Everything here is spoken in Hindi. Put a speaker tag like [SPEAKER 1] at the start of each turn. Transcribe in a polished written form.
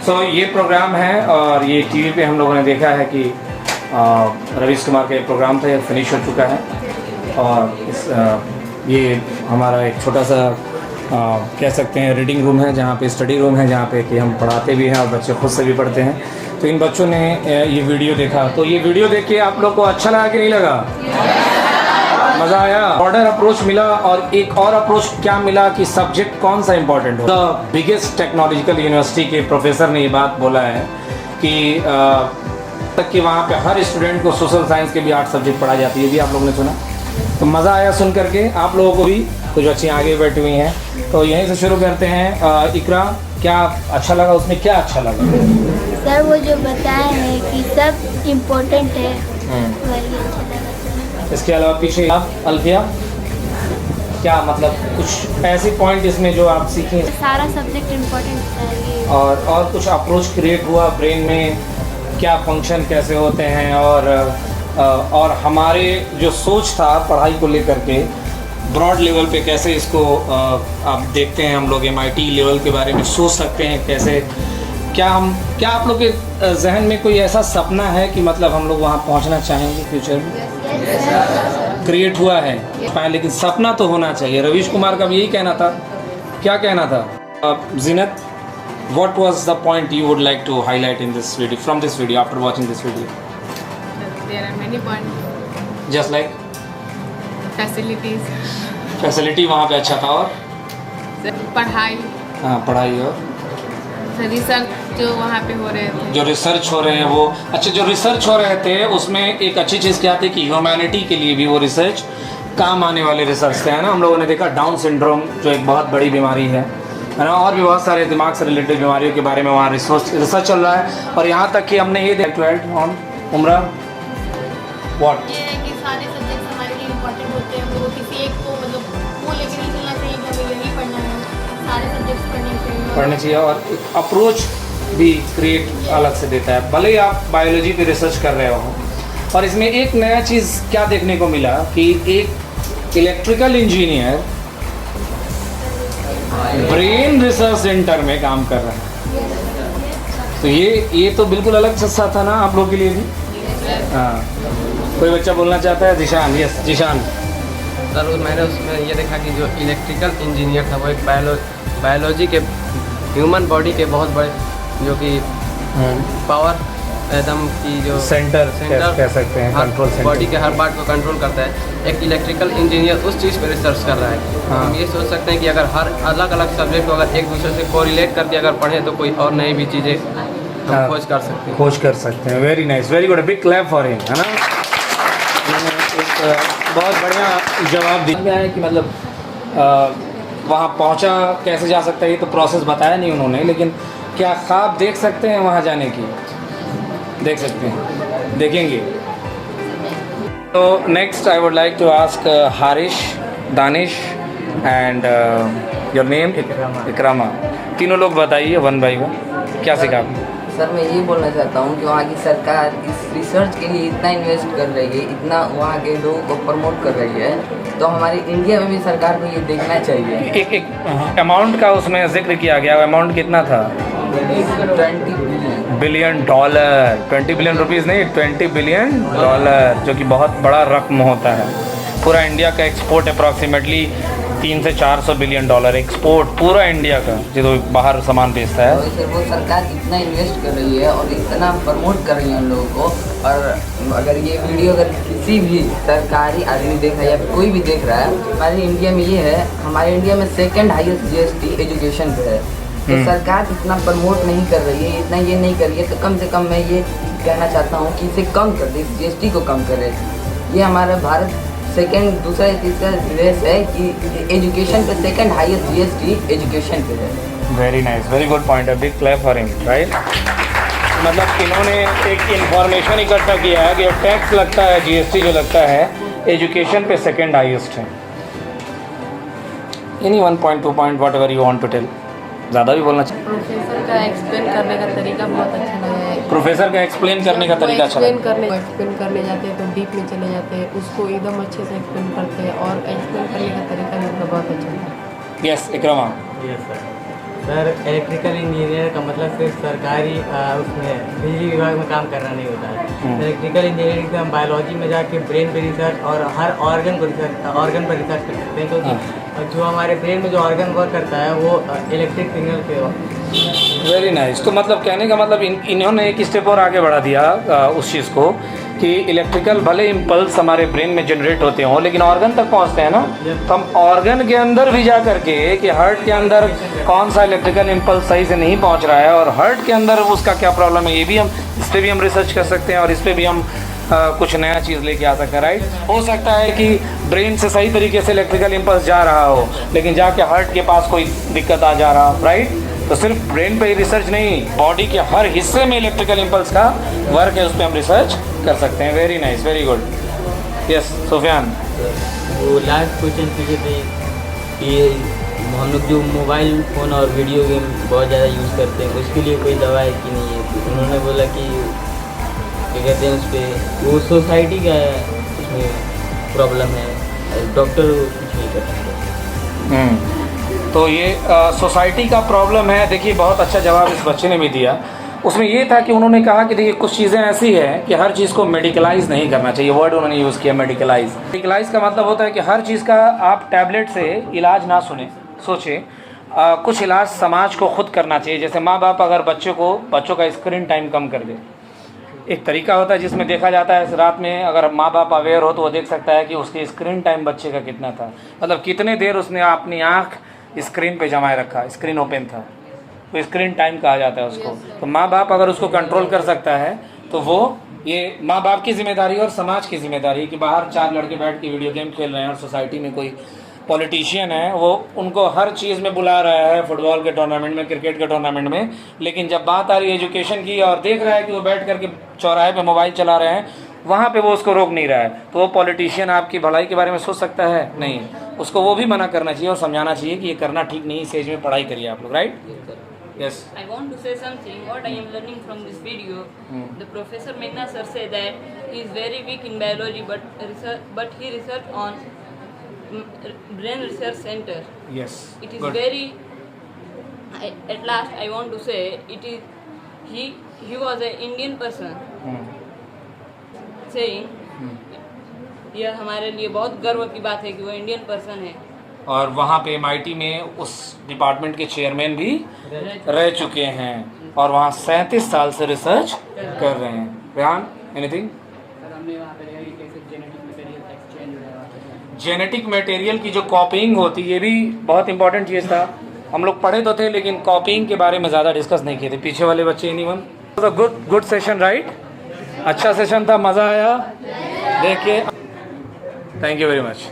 [SPEAKER 1] सो ये प्रोग्राम है और ये टीवी पे हम लोगों ने देखा है कि रवीश कुमार का एक प्रोग्राम था, ये फिनिश हो चुका है। और ये हमारा एक छोटा सा कह सकते हैं रीडिंग रूम है, जहाँ पे स्टडी रूम है, जहाँ पे कि हम पढ़ाते भी हैं और बच्चे खुद से भी पढ़ते हैं। तो इन बच्चों ने ये वीडियो देखा, तो ये वीडियो देख के आप लोग को अच्छा लगा कि नहीं लगा? मज़ा आया? ब्रॉडर अप्रोच मिला और एक और अप्रोच क्या मिला कि सब्जेक्ट कौन सा इंपॉर्टेंट हो। द बिगेस्ट टेक्नोलॉजिकल यूनिवर्सिटी के प्रोफेसर ने ये बात बोला है कि तक कि वहाँ पे हर स्टूडेंट को सोशल साइंस के भी 8 सब्जेक्ट पढ़ाई जाती है। ये भी आप लोगों ने सुना, तो मज़ा आया सुन करके। आप लोगों को भी, कुछ बच्चे आगे बैठी हुई हैं, तो यहीं से शुरू करते हैं। इकरा, क्या अच्छा लगा उसमें, क्या अच्छा लगा?
[SPEAKER 2] सर वो जो बताए हैं कि सब इम्पोर्टेंट है, वही अच्छा लगा।
[SPEAKER 1] इसके अलावा पीछे आप अल्फिया, क्या मतलब कुछ ऐसे पॉइंट इसमें जो आप सीखें?
[SPEAKER 2] सारा सब्जेक्ट इम्पोर्टेंट है।
[SPEAKER 1] और कुछ अप्रोच क्रिएट हुआ ब्रेन में, क्या फंक्शन कैसे होते हैं, और हमारे जो सोच था पढ़ाई को लेकर के ब्रॉड लेवल पे कैसे इसको आप देखते हैं। हम लोग MIT लेवल के बारे में सोच सकते हैं कैसे, क्या आप लोग के जहन में कोई ऐसा सपना है कि मतलब हम लोग वहाँ पहुँचना चाहेंगे फ्यूचर में? क्रिएट हुआ है लेकिन सपना तो होना चाहिए। रवीश कुमार का भी यही कहना था। क्या कहना था? जीनत, what was the point you would like to highlight in this video, from this video, after watching this video?
[SPEAKER 3] There are many points.
[SPEAKER 1] Just like
[SPEAKER 3] Facilities,
[SPEAKER 1] facility वहाँ पे अच्छा था, और
[SPEAKER 3] पढ़ाई,
[SPEAKER 1] हाँ पढ़ाई, और
[SPEAKER 3] रिसर्च जो वहाँ पे हो रहे थे,
[SPEAKER 1] जो रिसर्च हो रहे हैं वो अच्छा। जो रिसर्च हो रहे थे उसमें एक अच्छी चीज़ क्या थी कि ह्यूमैनिटी के लिए भी वो रिसर्च काम आने वाले रिसर्च थे, है ना। हम लोगों ने देखा डाउन सिंड्रोम जो एक बहुत बड़ी बीमारी है ना, और भी बहुत सारे दिमाग से रिलेटेड बीमारियों के बारे में वहाँ रिसर्च चल रहा है। और यहाँ तक कि हमने ये देखा ऑन उम्रा व्हाट,
[SPEAKER 4] ये है कि सारे सब्जेक्ट्स हमारे लिए इम्पोर्टेंट होते हैं। वो किसी एक को मतलब वो लेके नहीं चलना चाहिए कि हमें यही पढ़ना है, सारे सब्जेक्ट्स पढ़ने चाहिए।
[SPEAKER 1] और एक अप्रोच भी क्रिएट अलग से देता है, भले ही आप बायोलॉजी पे रिसर्च कर रहे हो। और इसमें एक नया चीज़ क्या देखने को मिला कि एक electrical engineer brain research centre में काम कर रहा है। तो ये तो बिल्कुल अलग किस्सा था ना आप लोगों के लिए भी। हाँ, कोई बच्चा बोलना चाहता है? जिशान, यस जिशान।
[SPEAKER 5] सर मैंने उसमें ये देखा कि जो इलेक्ट्रिकल इंजीनियर था वो एक बायोलॉजी के ह्यूमन बॉडी के बहुत बड़े जो कि पावर एकदम की जो
[SPEAKER 1] सेंटर कह सकते हैं, कंट्रोल सेंटर,
[SPEAKER 5] बॉडी के हर पार्ट को कंट्रोल करता है। एक इलेक्ट्रिकल इंजीनियर उस चीज़ पर रिसर्च कर रहा है।
[SPEAKER 1] हाँ।
[SPEAKER 5] हम ये सोच सकते हैं कि अगर हर अलग अलग सब्जेक्ट को अगर एक दूसरे से कोरिलेट करके अगर पढ़ें तो कोई और नई भी चीज़ें हम खोज कर सकते हैं। Very nice, very good, big clap for him, है ना। एक बहुत बढ़िया जवाब दिया है कि मतलब वहाँ पहुँचा कैसे जा सकता है, ये तो प्रोसेस बताया नहीं उन्होंने, लेकिन क्या ख्वाब देख सकते हैं वहाँ जाने की? देख सकते हैं, देखेंगे। तो next I would like to ask Haris, Danish and your name? Ikrama. तीनों लोग बताइए वन बाई वन, क्या सीखा आपने?
[SPEAKER 6] सर मैं ये बोलना चाहता हूँ कि वहाँ की सरकार इस रिसर्च के लिए इतना इन्वेस्ट कर रही है, इतना वहाँ के लोगों को प्रमोट कर रही है, तो हमारी इंडिया में भी सरकार को ये देखना चाहिए।
[SPEAKER 1] एक अमाउंट का उसमें जिक्र किया गया, अमाउंट कितना था?
[SPEAKER 6] 20
[SPEAKER 1] बिलियन डॉलर, 20 बिलियन रुपीज़ नहीं, 20 बिलियन डॉलर, जो कि बहुत बड़ा रकम होता है। पूरा इंडिया का एक्सपोर्ट अप्रॉक्सीमेटली 300 से 400 बिलियन डॉलर एक्सपोर्ट पूरा इंडिया का, जो बाहर सामान बेचता है।
[SPEAKER 6] तो वो सरकार इतना इन्वेस्ट कर रही है और इतना प्रमोट कर रही है उन लोगों को। और अगर ये वीडियो अगर किसी भी सरकारी आदमी देख रहा है या कोई भी देख रहा है, हमारे इंडिया में ये है, हमारे इंडिया में सेकंड हाईएस्ट GST एजुकेशन पे है। तो सरकार इतना प्रमोट नहीं कर रही है, इतना ये नहीं कर रही है, तो कम से कम मैं ये कहना चाहता हूँ कि इसे कम कर दे, GST को कम करे। ये हमारा भारत सेकंड, दूसरा या तीसरा देश है कि एजुकेशन पे सेकंड हाईएस्ट GST एजुकेशन पे है।
[SPEAKER 1] Very nice, very good point, big clap for him, right. मतलब इन्होंने एक इंफॉर्मेशन इकट्ठा किया है कि टैक्स लगता है, GST जो लगता है एजुकेशन पे सेकंड हाईएस्ट है। Any 1 point 2 point whatever you want to tell, ज़्यादा भी बोलना चाहिए।
[SPEAKER 3] प्रोफेसर का एक्सप्लेन करने का तरीका बहुत अच्छा लगा है।
[SPEAKER 1] प्रोफेसर का एक्सप्लेन करने का तरीका अच्छा
[SPEAKER 3] एक्सप्लेन करने जाते हैं तो डीप में चले जाते हैं, उसको एकदम अच्छे से एक्सप्लेन करते हैं और एक्सप्लेन करने का तरीका भी उनका बहुत अच्छा था।
[SPEAKER 1] Yes Ikrama.
[SPEAKER 7] Yes sir, sir electrical engineer का मतलब सिर्फ सरकारी उसमें बिजली विभाग में काम करना नहीं होता है। इलेक्ट्रिकल इंजीनियरिंग से हम बायोलॉजी में जाके ब्रेन पे रिसर्च और हर ऑर्गन पर रिसर्च कर सकते हैं, क्योंकि जो हमारे ब्रेन में जो ऑर्गन वर्क करता है वो इलेक्ट्रिक सिग्नल पे।
[SPEAKER 1] Very nice. तो मतलब कहने का मतलब इन्होंने एक स्टेप और आगे बढ़ा दिया उस चीज़ को कि इलेक्ट्रिकल भले इम्पल्स हमारे ब्रेन में जनरेट होते हों लेकिन ऑर्गन तक पहुंचते हैं ना, तो हम ऑर्गन के अंदर भी जा करके कि हार्ट के अंदर कौन सा इलेक्ट्रिकल इम्पल्स सही से नहीं पहुंच रहा है और हार्ट के अंदर उसका क्या प्रॉब्लम है, ये भी हम इस पर भी हम रिसर्च कर सकते हैं और इस पर भी हम कुछ नया चीज़ लेके आ सकते हैं, राइट। हो सकता है कि ब्रेन से सही तरीके से इलेक्ट्रिकल इम्पल्स जा रहा हो लेकिन जाके हार्ट के पास कोई दिक्कत आ जा रहा हो, राइट। तो सिर्फ ब्रेन पे ही रिसर्च नहीं, बॉडी के हर हिस्से में इलेक्ट्रिकल इम्पल्स का वर्क है, उस पर हम रिसर्च कर सकते हैं। Very nice, very good. Yes Sufiyan.
[SPEAKER 7] वो लास्ट क्वेश्चन पूछे थे कि हम लोग जो मोबाइल फ़ोन और वीडियो गेम बहुत ज़्यादा यूज़ करते हैं उसके लिए कोई दवा है कि नहीं है। उन्होंने बोला कि क्या कहते हैं उस पर वो सोसाइटी का उसमें प्रॉब्लम है, डॉक्टर कुछ नहीं कर सकते।
[SPEAKER 1] तो ये सोसाइटी का प्रॉब्लम है। देखिए बहुत अच्छा जवाब इस बच्चे ने भी दिया। उसमें ये था कि उन्होंने कहा कि देखिए कुछ चीज़ें ऐसी हैं कि हर चीज़ को मेडिकलाइज नहीं करना चाहिए। वर्ड उन्होंने यूज़ किया मेडिकलाइज। मेडिकलाइज का मतलब होता है कि हर चीज़ का आप टैबलेट से इलाज ना सोचें। कुछ इलाज समाज को खुद करना चाहिए। जैसे माँ बाप अगर बच्चों का स्क्रीन टाइम कम कर दे, एक तरीका होता है जिसमें देखा जाता है रात में अगर माँ बाप अवेयर हो तो वो देख सकता है कि उसकी स्क्रीन टाइम बच्चे का कितना था, मतलब कितने देर उसने अपनी आँख स्क्रीन पे जमाए रखा, स्क्रीन ओपन था, तो स्क्रीन टाइम कहा जाता है उसको। तो माँ बाप अगर उसको कंट्रोल कर सकता है तो वो ये माँ बाप की जिम्मेदारी और समाज की जिम्मेदारी है कि बाहर 4 लड़के बैठ के वीडियो गेम खेल रहे हैं और सोसाइटी में कोई पॉलिटिशियन है वो उनको हर चीज़ में बुला रहा है, फुटबॉल के टूर्नामेंट में, क्रिकेट के टूर्नामेंट में, लेकिन जब बात आ रही है एजुकेशन की और देख रहा है कि वो बैठ करके चौराहे पे मोबाइल चला रहे हैं, वहाँ पे वो उसको रोक नहीं रहा है, तो वो पॉलिटिशियन आपकी भलाई के बारे में सोच सकता है? नहीं। उसको वो भी मना करना चाहिए और समझाना चाहिए कि ये करना ठीक नहीं, इस एज में पढ़ाई करिए आप लोग, right? Yes.
[SPEAKER 8] I want to say something. What I am learning from this video, the Professor Meghna sir said that he is very weak in biology, but he research on brain research center.
[SPEAKER 1] Yes.
[SPEAKER 8] It is
[SPEAKER 1] Good.
[SPEAKER 8] very. At last, I want to say it is he was an Indian person. Saying यह हमारे लिए बहुत गर्व की बात है कि वो इंडियन पर्सन है
[SPEAKER 1] और वहाँ पे MIT में उस डिपार्टमेंट के चेयरमैन भी रह चुके हैं और वहाँ 37 साल से रिसर्च कर रहे हैं। रेहान, एनीथिंग? जेनेटिक मटेरियल की जो कॉपीइंग होती है ये भी बहुत इंपॉर्टेंट चीज़ था। हम लोग पढ़े तो थे लेकिन कॉपीइंग के बारे में ज़्यादा डिस्कस नहीं किए थे। पीछे वाले बच्चे एनीवन? Good session, right? अच्छा सेशन था, मज़ा आया देख के। Thank you very much.